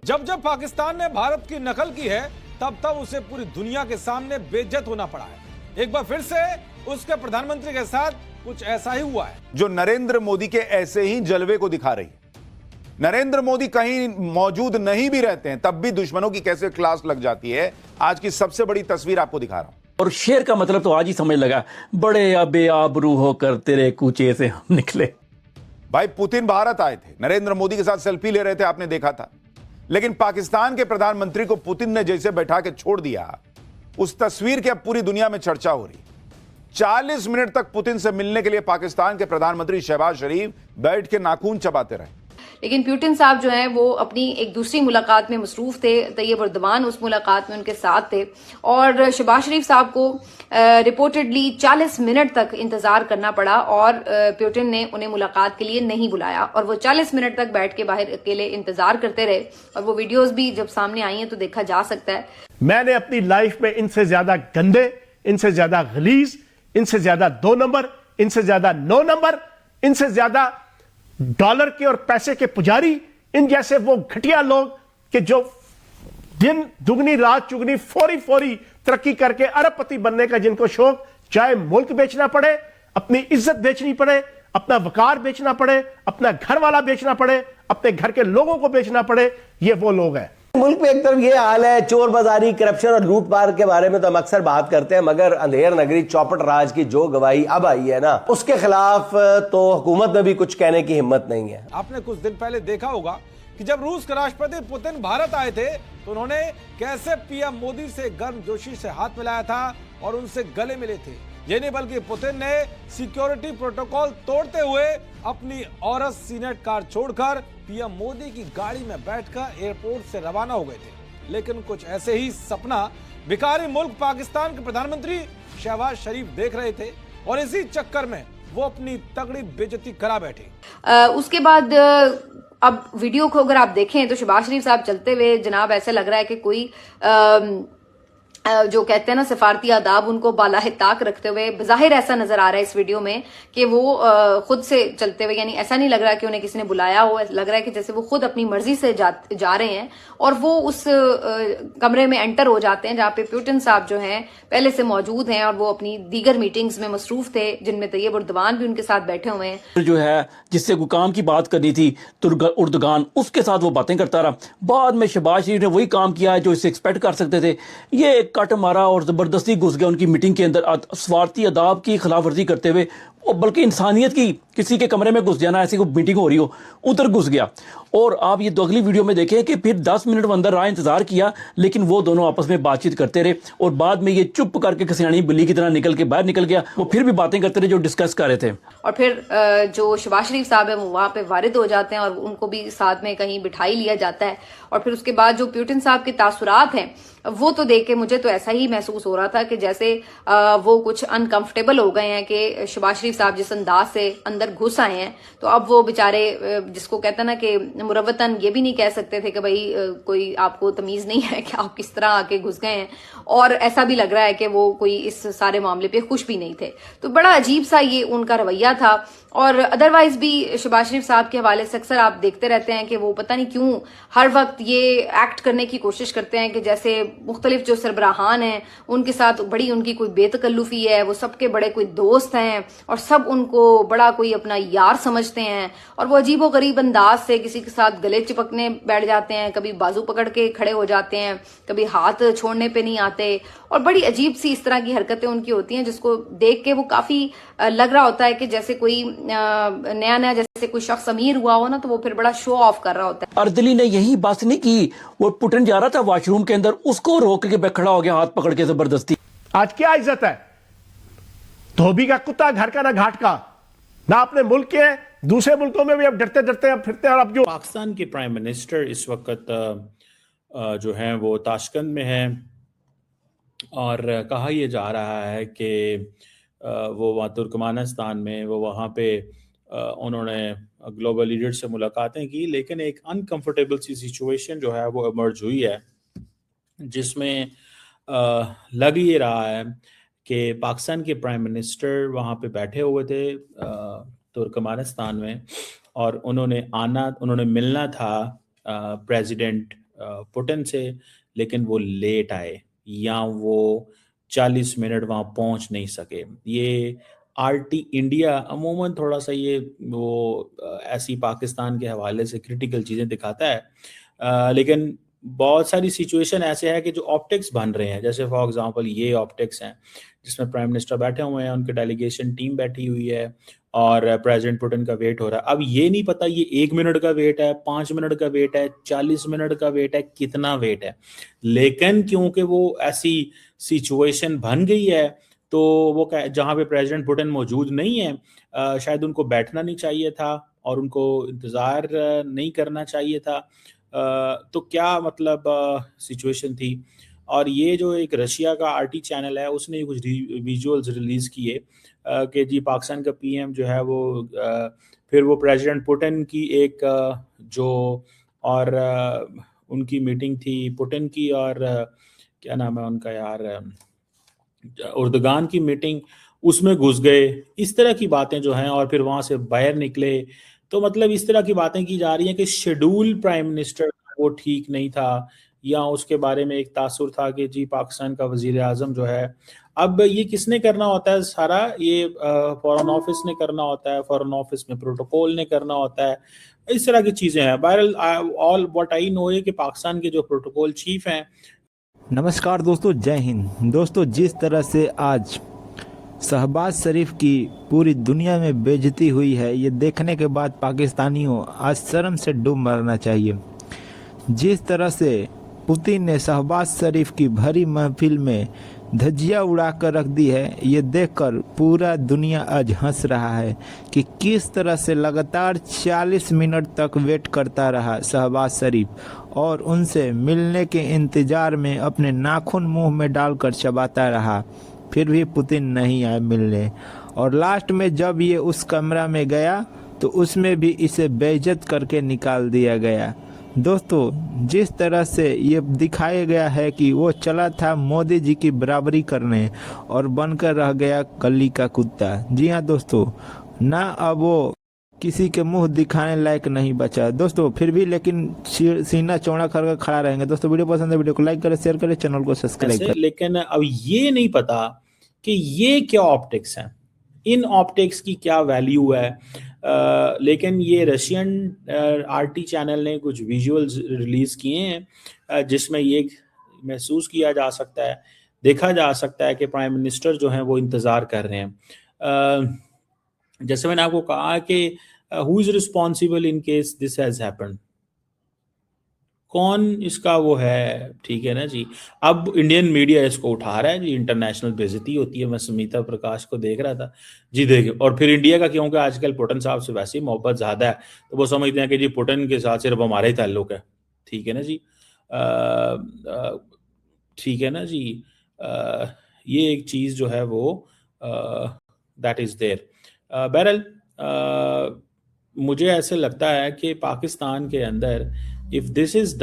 जब जब पाकिस्तान ने भारत की नकल की है तब तब उसे पूरी दुनिया के सामने बेइज्जत होना पड़ा है। एक बार फिर से उसके प्रधानमंत्री के साथ कुछ ऐसा ही हुआ है, जो नरेंद्र मोदी के ऐसे ही जलवे को दिखा रही है। नरेंद्र मोदी कहीं मौजूद नहीं भी रहते हैं तब भी दुश्मनों की कैसे क्लास लग जाती है। आज की सबसे बड़ी तस्वीर आपको दिखा रहा हूं। और शेर का मतलब तो आज ही समझ लगा, बड़े अबे आबरू होकर तेरे कूचे से हम निकले। भाई पुतिन भारत आए थे, नरेंद्र मोदी के साथ सेल्फी ले रहे थे, आपने देखा था। लेकिन पाकिस्तान के प्रधानमंत्री को पुतिन ने जैसे बैठा के छोड़ दिया, उस तस्वीर की अब पूरी दुनिया में चर्चा हो रही। 40 मिनट तक पुतिन से मिलने के लिए पाकिस्तान के प्रधानमंत्री शहबाज शरीफ बैठ के नाखून चबाते रहे। लेकिन पुतिन साहब जो हैं वो अपनी एक दूसरी मुलाकात में मसरूफ थे। तैयब एर्दोगान उस मुलाकात में उनके साथ थे और शहबाज शरीफ साहब को रिपोर्टेडली 40 मिनट तक इंतजार करना पड़ा और पुतिन ने उन्हें मुलाकात के लिए नहीं बुलाया और वो 40 मिनट तक बैठ के बाहर अकेले इंतजार करते रहे। और वो वीडियोस भी जब सामने आई हैं तो देखा जा सकता है। मैंने अपनी लाइफ में इनसे ज्यादा गंदे, इनसे ज्यादा गलीज, इनसे ज्यादा 2 नंबर, इनसे ज्यादा 9 नंबर, इनसे ज्यादा डॉलर के और पैसे के पुजारी, इन जैसे वो घटिया लोग कि जो दिन दुगनी रात चुगनी फौरी तरक्की करके अरबपति बनने का जिनको शौक, चाहे मुल्क बेचना पड़े, अपनी इज्जत बेचनी पड़े, अपना वकार बेचना पड़े, अपना घर वाला बेचना पड़े, अपने घर के लोगों को बेचना पड़े, ये वो लोग हैं। मुल्क में एक तरफ ये हाल है, चोर बाजारी, करप्शन और लूटपाट के बारे में तो हम अक्सर बात करते हैं, मगर अंधेर नगरी चौपट राज की जो गवाही अब आई है ना, उसके खिलाफ तो हुकूमत में भी कुछ कहने की हिम्मत नहीं है। आपने कुछ दिन पहले देखा होगा कि जब रूस के राष्ट्रपति पुतिन भारत आए थे तो उन्होंने कैसे पीएम मोदी से गर्मजोशी से हाथ मिलाया था और उनसे गले मिले थे। ये नहीं बल्कि पुतिन ने सिक्योरिटी प्रोटोकॉल तोड़ते हुए अपनी औरत सीनेट कार छोड़कर पीएम मोदी की गाड़ी में बैठकर एयरपोर्ट से रवाना हो गए थे। लेकिन कुछ ऐसे ही सपना भिखारी मुल्क पाकिस्तान के प्रधानमंत्री शहबाज शरीफ देख रहे थे और इसी चक्कर में वो अपनी तगड़ी बेइज्जती करा बैठे। उसके बाद अब वीडियो को अगर आप देखें तो शहबाज शरीफ साहब चलते हुए जनाब ऐसे लग रहा है कि कोई जो कहते हैं ना सफारती आदाब, उनको बालाहे ताक रखते हुए बज़ाहिर ऐसा नजर आ रहा है इस वीडियो में कि वो खुद से चलते हुए, यानी ऐसा नहीं लग रहा कि उन्हें किसी ने बुलाया हो, लग रहा है कि जैसे वो खुद अपनी मर्जी से जा रहे हैं और वो उस कमरे में एंटर हो जाते हैं जहां पे पुतिन साहब जो हैं पहले से मौजूद हैं और वो अपनी दीगर मीटिंग्स में मसरूफ थे जिनमें तैयब एर्दोगान भी उनके साथ बैठे हुए हैं। जो है जिससे काम की बात करनी थी एर्दोगान, उसके साथ वो बातें करता रहा। बाद में शहबाज शरीफ ने वही काम किया जो इससे एक्सपेक्ट कर सकते थे। ये कट मारा और जबरदस्ती घुस गया उनकी मीटिंग के अंदर, स्वार्थी आदाब की खिलाफवर्जी करते हुए, बल्कि इंसानियत की किसी के कमरे में घुस जाना, ऐसी कोई मीटिंग हो रही हो उधर घुस गया। और आप ये अगली वीडियो में देखें कि फिर 10 मिनट वो अंदर रहा, इंतजार किया, लेकिन वो दोनों आपस में बातचीत करते रहे और बाद में ये चुप करके कसियानी बिल्ली की तरह निकल के बाहर निकल गया। वो फिर भी बातें करते रहे जो डिस्कस कर रहे थे। और फिर जो शहबाज शरीफ साहब है वो वहां पे वारिद हो जाते हैं और उनको भी साथ में कहीं बिठाई लिया जाता है। और फिर उसके बाद जो पुतिन साहब के तासुरात हैं वो तो देख के मुझे तो ऐसा ही महसूस हो रहा था कि जैसे वो कुछ अनकंफर्टेबल हो गए हैं कि शहबाज शरीफ साहब जिस अंदाज से अंदर घुस आए हैं, तो अब वो बेचारे, जिसको कहते हैं ना कि मुरव्वतन ये भी नहीं कह सकते थे कि भाई कोई आपको तमीज नहीं है कि आप किस तरह आके घुस गए हैं, और ऐसा भी लग रहा है कि वो कोई इस सारे मामले पे खुश भी नहीं थे। तो बड़ा अजीब सा ये उनका रवैया था। और अदरवाइज भी शहबाज शरीफ साहब के हवाले से अक्सर आप देखते रहते हैं कि वो पता नहीं क्यों हर वक्त ये एक्ट करने की कोशिश करते हैं कि जैसे मुख्तलिफ जो सरबराहान हैं उनके साथ बड़ी उनकी कोई बेतकल्लुफी है, वो सबके बड़े कोई दोस्त हैं और सब उनको बड़ा कोई अपना यार समझते हैं। और वो अजीबो गरीब अंदाज से किसी के साथ गले चिपकने बैठ जाते हैं, कभी बाजू पकड़ के खड़े हो जाते हैं, कभी हाथ छोड़ने पे नहीं आते, और बड़ी अजीब सी इस तरह की हरकतें उनकी होती हैं जिसको देख के वो काफी लग रहा होता है कि जैसे कोई नया नया जैसे कोई शख्स अमीर हुआ हो ना, तो वो फिर बड़ा शो ऑफ कर रहा होता है। अर्दली ने यही बात नहीं की, वो पुतिन जा रहा था वॉशरूम के अंदर, उसको रोक के खड़ा हो गया हाथ पकड़ के जबरदस्ती। आज क्या इज्जत है? धोबी का कुत्ता घर का ना घाट का, ना अपने मुल्क के, दूसरे मुल्कों में भी अब डरते डरते फिरते हैं। अब जो पाकिस्तान के प्राइम मिनिस्टर इस वक्त जो हैं वो ताशकंद में हैं और कहा यह जा रहा है कि वो वहाँ तुर्कमानिस्तान में वो वहाँ पे उन्होंने ग्लोबल लीडर से मुलाकातें की, लेकिन एक अनकंफर्टेबल सी सिचुएशन जो है वो इमर्ज हुई है जिसमें लग ये रहा है कि पाकिस्तान के प्राइम मिनिस्टर वहाँ पे बैठे हुए थे तुर्कमानिस्तान में और उन्होंने मिलना था प्रेसिडेंट पुतिन से, लेकिन वो लेट आए या वो 40 मिनट वहाँ पहुँच नहीं सके। ये आरटी इंडिया अमूमन थोड़ा सा ये वो ऐसी पाकिस्तान के हवाले से क्रिटिकल चीज़ें दिखाता है, लेकिन बहुत सारी सिचुएशन ऐसे है कि जो ऑप्टिक्स बन रहे हैं, जैसे फॉर एग्जांपल ये ऑप्टिक्स हैं जिसमें प्राइम मिनिस्टर बैठे हुए हैं, उनकी डेलीगेशन टीम बैठी हुई है और प्रेसिडेंट पुतिन का वेट हो रहा है। अब ये नहीं पता ये 1 मिनट का वेट है, 5 मिनट का वेट है, 40 मिनट का वेट है, कितना वेट है, लेकिन क्योंकि वो ऐसी सिचुएशन बन गई है तो वो जहाँ पे प्रेसिडेंट पुतिन मौजूद नहीं है, शायद उनको बैठना नहीं चाहिए था और उनको इंतज़ार नहीं करना चाहिए था। तो क्या मतलब सिचुएशन थी। और ये जो एक रशिया का आरटी चैनल है उसने कुछ विजुअल्स रिलीज़ किए कि जी पाकिस्तान का पीएम जो है वो फिर वो प्रेसिडेंट पुतिन की एक जो और उनकी मीटिंग थी पुतिन की और क्या नाम है उनका यार, उर्दगान की मीटिंग, उसमें घुस गए, इस तरह की बातें जो हैं, और फिर वहाँ से बाहर निकले। तो मतलब इस तरह की बातें की जा रही हैं कि शेड्यूल प्राइम मिनिस्टर वो ठीक नहीं था, या उसके बारे में एक तासुर था कि जी पाकिस्तान का वजीर आज़म जो है, अब ये किसने करना होता है सारा, ये फॉरेन ऑफिस ने करना होता है, फॉरेन ऑफिस में प्रोटोकॉल ने करना होता है, इस तरह की चीज़ें हैं। बहरहाल ऑल व्हाट आई नो है कि पाकिस्तान के जो प्रोटोकॉल चीफ हैं। नमस्कार दोस्तों, जय हिंद। दोस्तों, जिस तरह से आज शहबाज शरीफ की पूरी दुनिया में बेइज्जती हुई है, ये देखने के बाद पाकिस्तानियों आज शर्म से डूब मरना चाहिए। जिस तरह से पुतिन ने शहबाज शरीफ की भरी महफिल में धज्जियां उड़ा कर रख दी है, ये देखकर पूरा दुनिया आज हंस रहा है कि किस तरह से लगातार 40 मिनट तक वेट करता रहा शहबाज शरीफ और उनसे मिलने के इंतज़ार में अपने नाखून मुंह में डालकर चबाता रहा, फिर भी पुतिन नहीं आए मिलने। और लास्ट में जब ये उस कमरा में गया तो उसमें भी इसे बेइज्जत करके निकाल दिया गया। दोस्तों, जिस तरह से ये दिखाया गया है कि वो चला था मोदी जी की बराबरी करने और बनकर रह गया गली का कुत्ता। जी हाँ दोस्तों, ना अब वो किसी के मुंह दिखाने लायक नहीं बचा दोस्तों, फिर भी लेकिन सीना चौड़ा करके खड़ा रहेंगे। दोस्तों, वीडियो पसंद है वीडियो को लाइक करें, शेयर करें, चैनल को सब्सक्राइब करें। लेकिन अब ये नहीं पता कि ये क्या ऑप्टिक्स हैं, इन ऑप्टिक्स की क्या वैल्यू है। लेकिन ये रशियन आरटी चैनल ने कुछ विजुअल्स रिलीज़ किए हैं जिसमें ये महसूस किया जा सकता है, देखा जा सकता है कि प्राइम मिनिस्टर जो हैं वो इंतज़ार कर रहे हैं। जैसे मैंने आपको कहा कि who is responsible in case this has happened, कौन इसका वो है, ठीक है ना जी। अब इंडियन मीडिया इसको उठा रहा है जी, इंटरनेशनल बेइज्जती होती है। मैं सुमिता प्रकाश को देख रहा था जी, देखिए, और फिर इंडिया का क्योंकि आजकल पुतिन साहब से वैसे ही मोहब्बत ज़्यादा है तो वो समझते हैं कि जी पुतिन के साथ सिर्फ हमारा ही ताल्लुक है, ठीक है ना जी। ठीक है ना जी। ये एक चीज़ जो है वो दैट इज़ देयर। बहरहाल मुझे ऐसे लगता है कि पाकिस्तान के अंदर इफ़ दिस इज़ डन